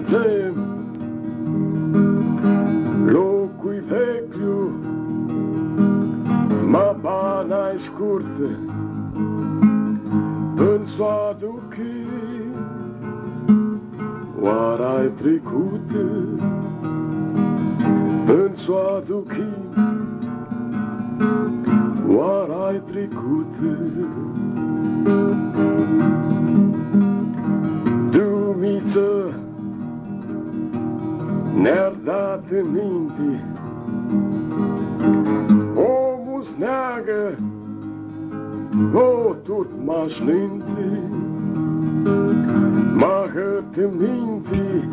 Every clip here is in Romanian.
ulițe, locul vechiu, ma bana-i scurtă, în soadul oara-i trecută, în soadul oara-i trecută. Dumiță ne-ar dat în minte, omul sneagă, o tot mașninte, m-a hăt în minte,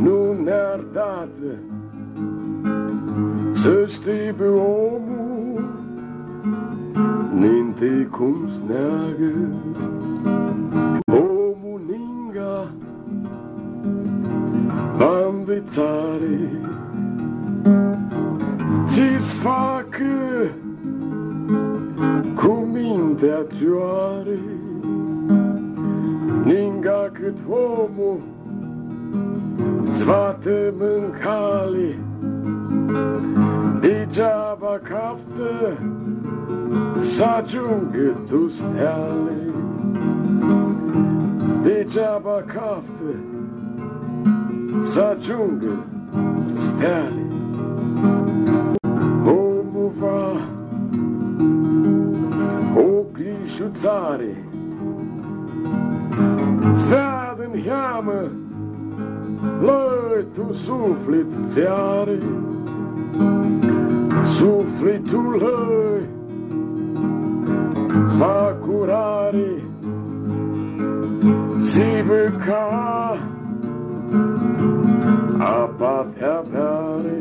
nu ne-ar dat să știi omul ninte cum sneagă. Omul ninga învățare ți-ți facă cu mintea țioare, ninga cât omul zvată mâncale, degeaba caftă s-ajungă tu steale, degeaba caftă s-ajungă tu steale. Omul va o clișuțare, svea din heamă, lăi tu suflet ți-are, sufletul lăi fa curare, si ca apa pe beare.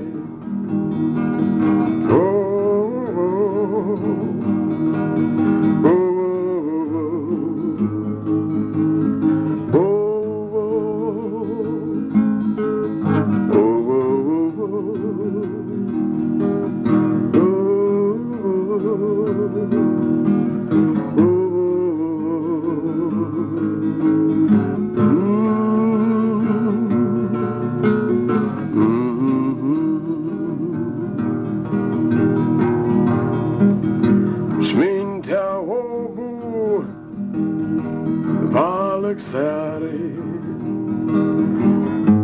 Seare,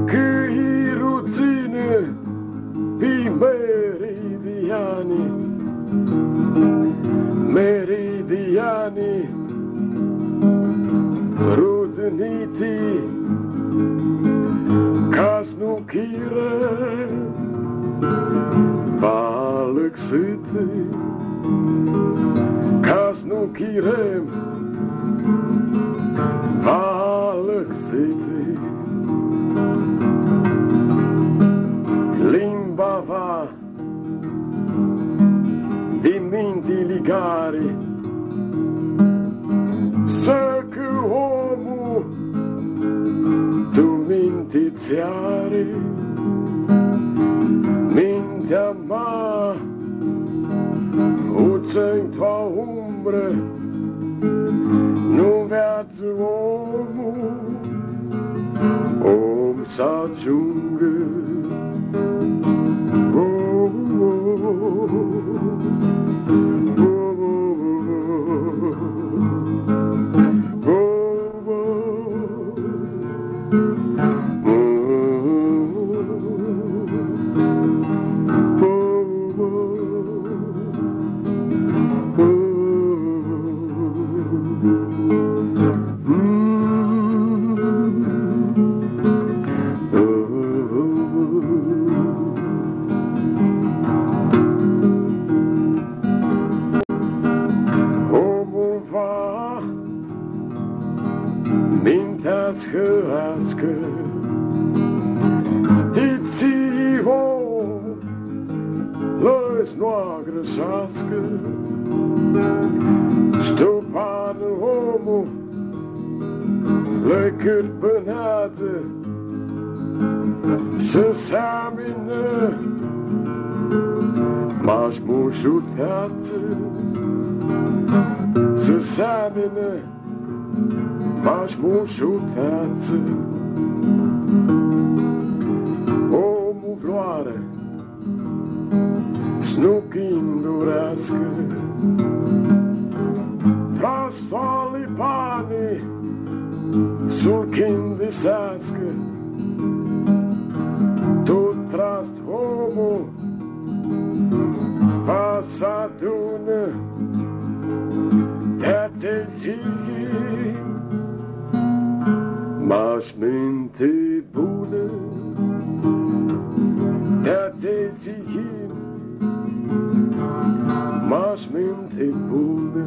că iruține pe meridiani, meridiani ruținiti ca-s nu chire valăxite, ca-s nu chire valăxite. Limba va din minte ligare, să că omul tu minte ți-are, mintea ma uță-n tua umbră, nu viață omul, om s-ajungă. Mintea-ți hărească, tiții-o, lăs nu-a greșească, ștupană omul, lăcât pânează, să seamănă, m-aș mușuteață, să seamănă, m-aș mușuteață. Omul floare snuchindurească, trastoale pane sul chindisească, tot trast omul passadună te-a ții, m-aș minte bună te-a ții, m-aș minte bună